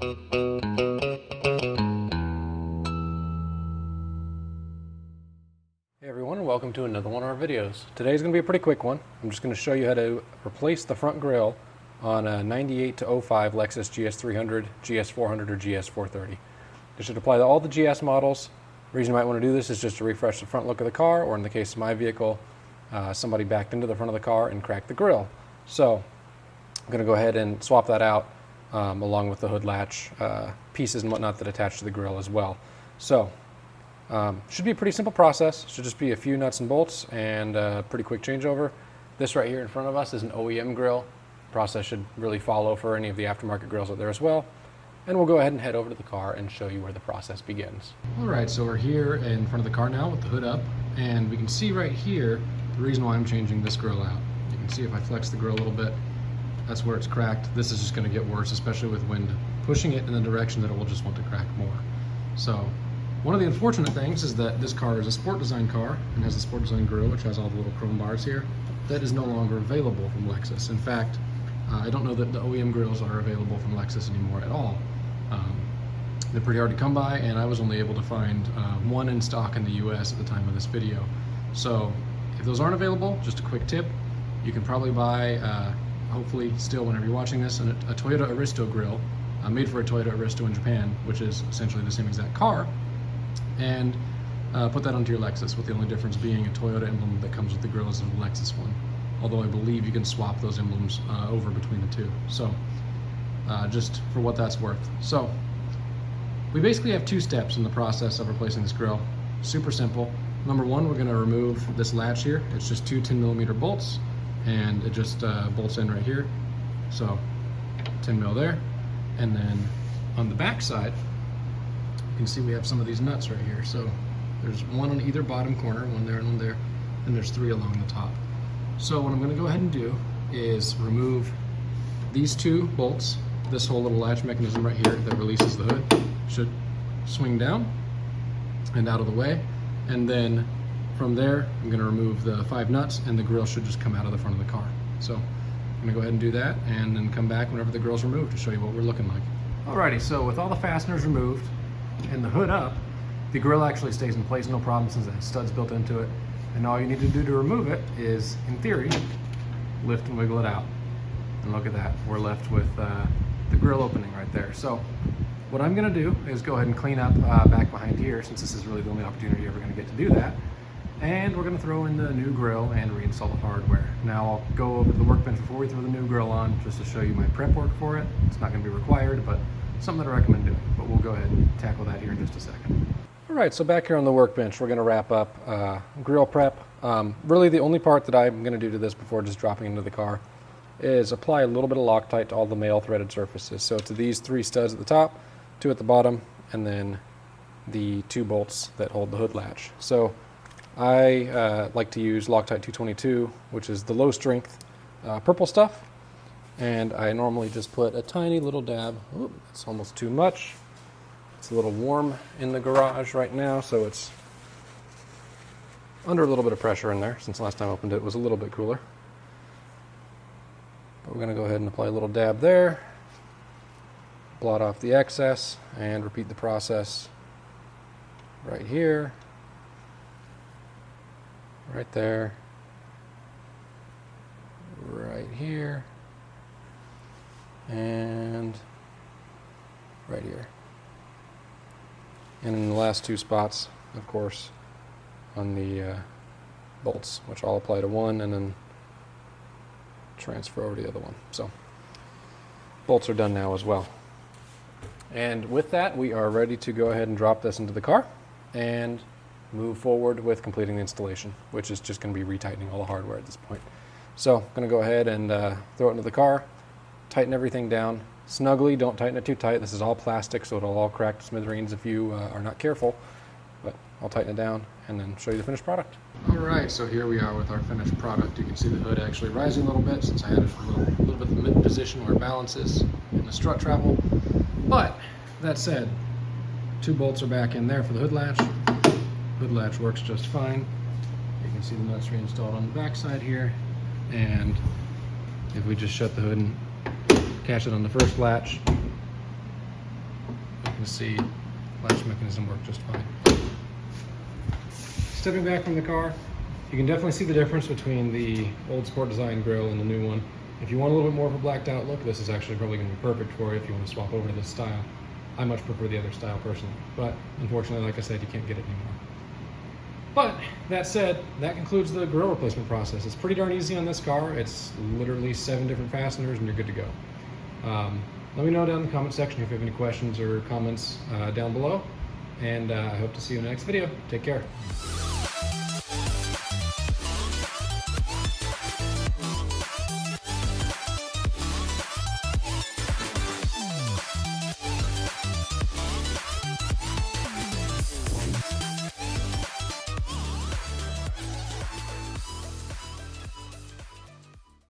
Hey everyone, and welcome to another one of our videos. Today's going to be a pretty quick one. I'm just going to show you how to replace the front grille on a 98 to 05 Lexus GS300, GS400, or GS430. This should apply to all the GS models. The reason you might want to do this is just to refresh the front look of the car, or in the case of my vehicle, somebody backed into the front of the car and cracked the grille. So I'm going to go ahead and swap that out along with the hood latch pieces and whatnot that attach to the grille as well. So should be a pretty simple process. Should just be a few nuts and bolts and a pretty quick changeover. This right here in front of us is an OEM grille. Process should really follow for any of the aftermarket grills out there as well. And we'll go ahead and head over to the car and show you where the process begins. All right, so we're here in front of the car now with the hood up, and we can see right here the reason why I'm changing this grille out. You can see if I flex the grille a little bit, that's where it's cracked. This is just going to get worse, especially with wind pushing it in the direction that it will just want to crack more. So one of the unfortunate things is that this car is a sport design car and has a sport design grille, which has all the little chrome bars here. That is no longer available from Lexus. In fact, I don't know that the OEM grills are available from Lexus anymore at all. They're pretty hard to come by, and I was only able to find one in stock in the US at the time of this video. So if those aren't available, just a quick tip, you can probably buy, hopefully still whenever you're watching this, a Toyota Aristo grill, made for a Toyota Aristo in Japan, which is essentially the same exact car, and put that onto your Lexus, with the only difference being a Toyota emblem that comes with the grill is a Lexus one. Although I believe you can swap those emblems over between the two. So just for what that's worth. So we basically have two steps in the process of replacing this grille. Super simple. Number one, we're going to remove this latch here. It's just two 10mm bolts, and it just bolts in right here. So 10 mil there. And then on the back side, you can see we have some of these nuts right here. So there's one on either bottom corner, one there and one there, and there's three along the top. So what I'm going to go ahead and do is remove these two bolts. This whole little latch mechanism right here that releases the hood should swing down and out of the way. And then from there, I'm going to remove the 5 nuts, and the grille should just come out of the front of the car. So I'm going to go ahead and do that, and then come back whenever the grille's removed to show you what we're looking like. Alrighty, so with all the fasteners removed and the hood up, the grille actually stays in place, no problem, since it has studs built into it. And all you need to do to remove it is, in theory, lift and wiggle it out. And look at that, we're left with the grille opening right there. So what I'm going to do is go ahead and clean up back behind here, since this is really the only opportunity you're ever going to get to do that. And we're going to throw in the new grille and reinstall the hardware. Now I'll go over to the workbench before we throw the new grille on, just to show you my prep work for it. It's not going to be required, but something that I recommend doing. But we'll go ahead and tackle that here in just a second. Alright, so back here on the workbench, we're going to wrap up grille prep. Really the only part that I'm going to do to this before just dropping into the car is apply a little bit of Loctite to all the male threaded surfaces. So to these 3 studs at the top, 2 at the bottom, and then the 2 bolts that hold the hood latch. So I like to use Loctite 222, which is the low strength purple stuff, and I normally just put a tiny little dab. Ooh, that's almost too much. It's a little warm in the garage right now, so it's under a little bit of pressure in there. Since the last time I opened it, it was a little bit cooler. But we're going to go ahead and apply a little dab there, blot off the excess, and repeat the process right here, right there, right here, and right here. And in the last 2 spots, of course, on the bolts, which I'll apply to one and then transfer over to the other one. So bolts are done now as well. And with that, we are ready to go ahead and drop this into the car and move forward with completing the installation, which is just going to be retightening all the hardware at this point. So I'm going to go ahead and throw it into the car, tighten everything down snugly. Don't tighten it too tight. This is all plastic, so it'll all crack to smithereens if you are not careful. But I'll tighten it down and then show you the finished product. Alright, so here we are with our finished product. You can see the hood actually rising a little bit, since I had it a little bit of the mid position where it balances in the strut travel. But that said, 2 bolts are back in there for the hood latch. Hood latch works just fine. You can see the nuts reinstalled on the back side here. And if we just shut the hood and catch it on the first latch, can see latch mechanism work just fine. Stepping back from the car, you can definitely see the difference between the old Sport Design grille and the new one. If you want a little bit more of a blacked out look, this is actually probably going to be perfect for you if you want to swap over to this style. I much prefer the other style personally, but unfortunately, like I said, you can't get it anymore. But that said, that concludes the grille replacement process. It's pretty darn easy on this car. It's literally 7 different fasteners and you're good to go. Let me know down in the comment section if you have any questions or comments down below, and I hope to see you in the next video. Take care.